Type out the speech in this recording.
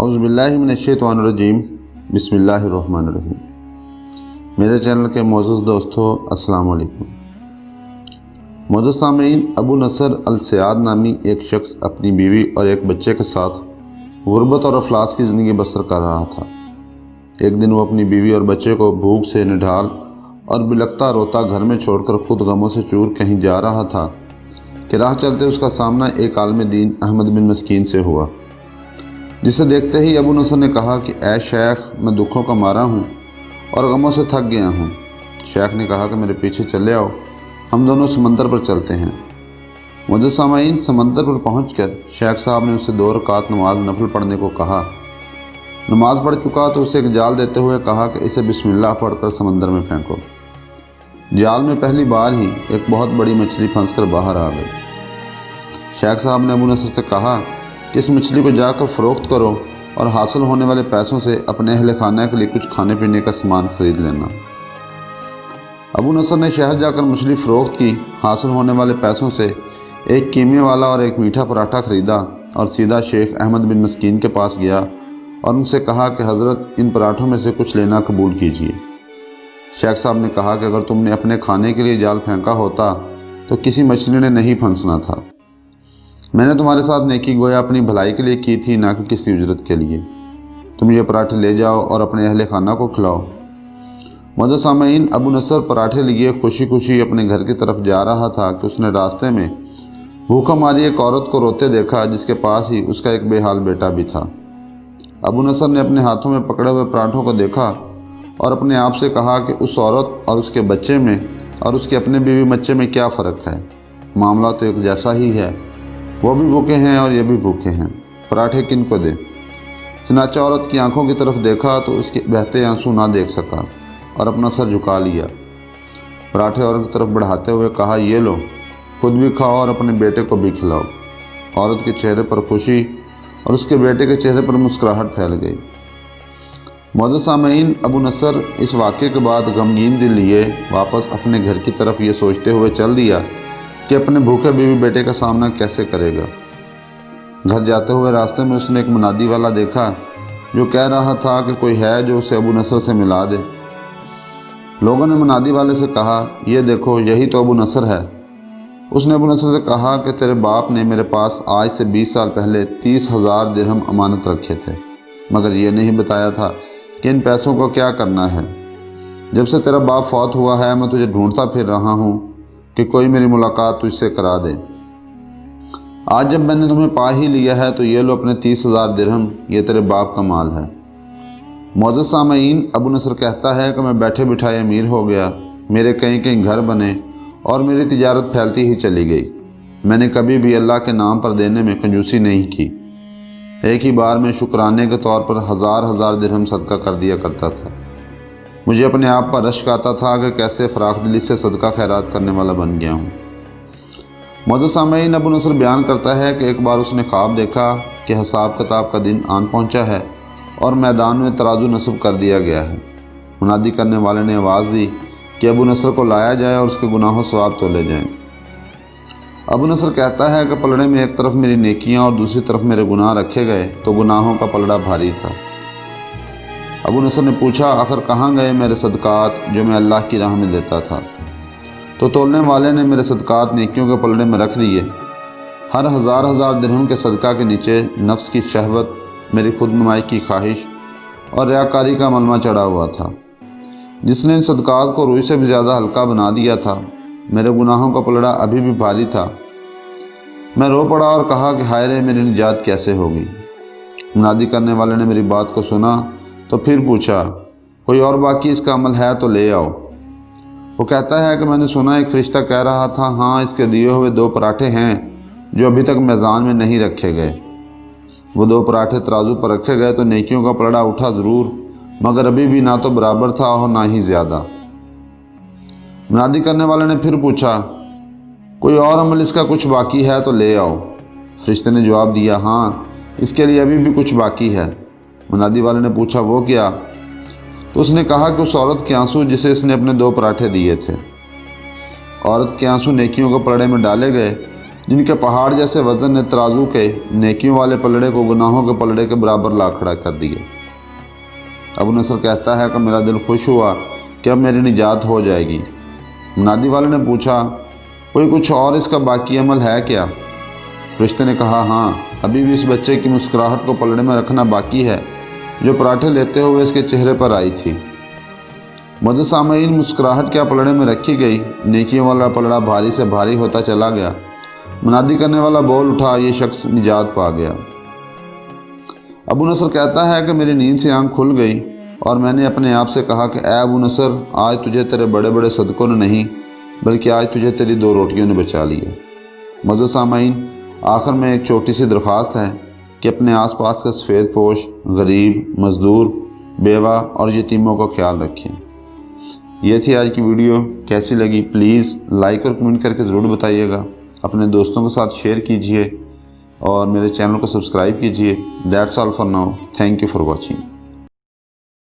اعوذ باللہ من الشیطان الرجیم بسم اللہ الرحمن الرحیم۔ میرے چینل کے معزز دوستو السلام علیکم۔ معزز سامعین، ابو نصر السیاد نامی ایک شخص اپنی بیوی اور ایک بچے کے ساتھ غربت اور افلاس کی زندگی بسر کر رہا تھا۔ ایک دن وہ اپنی بیوی اور بچے کو بھوک سے نڈھال اور بلکتا روتا گھر میں چھوڑ کر خود غموں سے چور کہیں جا رہا تھا کہ راہ چلتے اس کا سامنا ایک عالم دین احمد بن مسکین سے ہوا، جسے دیکھتے ہی ابو نصر نے کہا کہ اے شیخ، میں دکھوں کا مارا ہوں اور غموں سے تھک گیا ہوں۔ شیخ نے کہا کہ میرے پیچھے چلے آؤ، ہم دونوں سمندر پر چلتے ہیں۔ معزز سامعین، سمندر پر پہنچ کر شیخ صاحب نے اسے 2 رکعت نماز نفل پڑھنے کو کہا۔ نماز پڑھ چکا تو اسے ایک جال دیتے ہوئے کہا کہ اسے بسم اللہ پڑھ کر سمندر میں پھینکو۔ جال میں پہلی بار ہی ایک بہت بڑی مچھلی پھنس کر باہر آ گئی۔ شیخ صاحب نے ابو نصر سے کہا کہ اس مچھلی کو جا کر فروخت کرو اور حاصل ہونے والے پیسوں سے اپنے اہل خانہ کے لیے کچھ کھانے پینے کا سامان خرید لینا۔ ابو نصر نے شہر جا کر مچھلی فروخت کی، حاصل ہونے والے پیسوں سے ایک قیمے والا اور ایک میٹھا پراٹھا خریدا اور سیدھا شیخ احمد بن مسکین کے پاس گیا اور ان سے کہا کہ حضرت، ان پراٹھوں میں سے کچھ لینا قبول کیجیے۔ شیخ صاحب نے کہا کہ اگر تم نے اپنے کھانے کے لیے جال پھینکا ہوتا تو کسی مچھلی نے نہیں پھنسنا تھا۔ میں نے تمہارے ساتھ نیکی گویا اپنی بھلائی کے لیے کی تھی، نہ کہ کسی اجرت کے لیے۔ تم یہ پراٹھے لے جاؤ اور اپنے اہل خانہ کو کھلاؤ۔ معزز سامعین، ابو نصر پراٹھے لیے خوشی خوشی اپنے گھر کی طرف جا رہا تھا کہ اس نے راستے میں بھوکا ماری ایک عورت کو روتے دیکھا، جس کے پاس ہی اس کا ایک بے حال بیٹا بھی تھا۔ ابو نصر نے اپنے ہاتھوں میں پکڑے ہوئے پراٹھوں کو دیکھا اور اپنے آپ سے کہا کہ اس عورت اور اس کے بچے میں اور اس کے اپنے بیوی بچے میں کیا فرق ہے؟ معاملہ تو ایک جیسا ہی ہے، وہ بھی بھوکے ہیں اور یہ بھی بھوکے ہیں، پراٹھے کن کو دے؟ چنانچہ عورت کی آنکھوں کی طرف دیکھا تو اس کے بہتے آنسو نہ دیکھ سکا اور اپنا سر جھکا لیا۔ پراٹھے عورت کی طرف بڑھاتے ہوئے کہا، یہ لو، خود بھی کھاؤ اور اپنے بیٹے کو بھی کھلاؤ۔ عورت کے چہرے پر خوشی اور اس کے بیٹے کے چہرے پر مسکراہٹ پھیل گئی۔ معزز سامعین، ابو نصر اس واقعے کے بعد غمگین دل لیے واپس اپنے گھر کی طرف یہ سوچتے ہوئے چل دیا کہ اپنے بھوکے بیوی بیٹے کا سامنا کیسے کرے گا۔ گھر جاتے ہوئے راستے میں اس نے ایک منادی والا دیکھا جو کہہ رہا تھا کہ کوئی ہے جو اسے ابو نصر سے ملا دے۔ لوگوں نے منادی والے سے کہا، یہ دیکھو، یہی تو ابو نصر ہے۔ اس نے ابو نصر سے کہا کہ تیرے باپ نے میرے پاس آج سے 20 سال پہلے 30,000 درہم امانت رکھے تھے، مگر یہ نہیں بتایا تھا کہ ان پیسوں کو کیا کرنا ہے۔ جب سے تیرا باپ فوت ہوا ہے میں تجھے ڈھونڈتا پھر رہا ہوں کہ کوئی میری ملاقات تجھ سے کرا دے۔ آج جب میں نے تمہیں پا ہی لیا ہے تو یہ لو اپنے 30,000 درہم، یہ تیرے باپ کا مال ہے۔ معزز سامعین، ابو نصر کہتا ہے کہ میں بیٹھے بٹھائے امیر ہو گیا، میرے کئی کئی گھر بنے اور میری تجارت پھیلتی ہی چلی گئی۔ میں نے کبھی بھی اللہ کے نام پر دینے میں کنجوسی نہیں کی۔ ایک ہی بار میں شکرانے کے طور پر ہزار درہم صدقہ کر دیا کرتا تھا۔ مجھے اپنے آپ پر رشک آتا تھا کہ کیسے فراخ دلی سے صدقہ خیرات کرنے والا بن گیا ہوں۔ معزز سامعین، ابو نصر بیان کرتا ہے کہ ایک بار اس نے خواب دیکھا کہ حساب کتاب کا دن آن پہنچا ہے اور میدان میں ترازو نصب کر دیا گیا ہے۔ منادی کرنے والے نے آواز دی کہ ابو نصر کو لایا جائے اور اس کے گناہ و ثواب تولے جائیں۔ ابو نصر کہتا ہے کہ پلڑے میں ایک طرف میری نیکیاں اور دوسری طرف میرے گناہ رکھے گئے تو گناہوں کا پلڑا بھاری تھا۔ ابو نصر نے پوچھا، آخر کہاں گئے میرے صدقات جو میں اللہ کی راہ میں دیتا تھا؟ تو تولنے والے نے میرے صدقات نیکیوں کے پلڑے میں رکھ دیے۔ ہر ہزار درہم کے صدقہ کے نیچے نفس کی شہوت، میری خود نمائی کی خواہش اور ریاکاری کا ملمہ چڑھا ہوا تھا، جس نے ان صدقات کو روئی سے بھی زیادہ ہلکا بنا دیا تھا۔ میرے گناہوں کا پلڑا ابھی بھی بھاری تھا۔ میں رو پڑا اور کہا کہ ہائے رے، میری نجات کیسے ہوگی؟ منادی کرنے والے نے میری بات کو سنا تو پھر پوچھا، کوئی اور باقی اس کا عمل ہے تو لے آؤ۔ وہ کہتا ہے کہ میں نے سنا ایک فرشتہ کہہ رہا تھا، ہاں، اس کے دیے ہوئے 2 پراٹھے ہیں جو ابھی تک میزان میں نہیں رکھے گئے۔ وہ 2 پراٹھے ترازو پر رکھے گئے تو نیکیوں کا پلڑا اٹھا ضرور، مگر ابھی بھی نہ تو برابر تھا اور نہ ہی زیادہ۔ منادی کرنے والے نے پھر پوچھا، کوئی اور عمل اس کا کچھ باقی ہے تو لے آؤ۔ فرشتے نے جواب دیا، ہاں، اس کے لیے ابھی بھی کچھ باقی ہے۔ منادی والے نے پوچھا، وہ کیا؟ تو اس نے کہا کہ اس عورت کے آنسو جسے اس نے اپنے 2 پراٹھے دیے تھے۔ عورت کے آنسو نیکیوں کے پلڑے میں ڈالے گئے جن کے پہاڑ جیسے وزن نے ترازو کے نیکیوں والے پلڑے کو گناہوں کے پلڑے کے برابر لا کھڑا کر دیا۔ ابو نصر کہتا ہے کہ میرا دل خوش ہوا کہ اب میری نجات ہو جائے گی۔ منادی والے نے پوچھا، کوئی کچھ اور اس کا باقی عمل ہے کیا؟ فرشتے نے کہا، ہاں، ابھی بھی اس بچے کی مسکراہٹ کو پلڑے میں رکھنا باقی ہے جو پراٹھے لیتے ہوئے اس کے چہرے پر آئی تھی۔ معزز سامعین، مسکراہٹ کیا پلڑے میں رکھی گئی، نیکیوں والا پلڑا بھاری سے بھاری ہوتا چلا گیا۔ منادی کرنے والا بول اٹھا، یہ شخص نجات پا گیا۔ ابو نصر کہتا ہے کہ میری نیند سے آنکھ کھل گئی اور میں نے اپنے آپ سے کہا کہ اے ابو نصر، آج تجھے تیرے بڑے بڑے صدقوں نے نہیں بلکہ آج تجھے تیری 2 روٹیوں نے بچا لیا۔ معزز سامعین، آخر میں ایک چھوٹی سی درخواست ہے کہ اپنے آس پاس کے سفید پوش، غریب، مزدور، بیوہ اور یتیموں کا خیال رکھیں۔ یہ تھی آج کی ویڈیو، کیسی لگی پلیز لائک اور کمنٹ کر کے ضرور بتائیے گا۔ اپنے دوستوں کے ساتھ شیئر کیجئے اور میرے چینل کو سبسکرائب کیجئے۔ That's all for now, thank you for watching.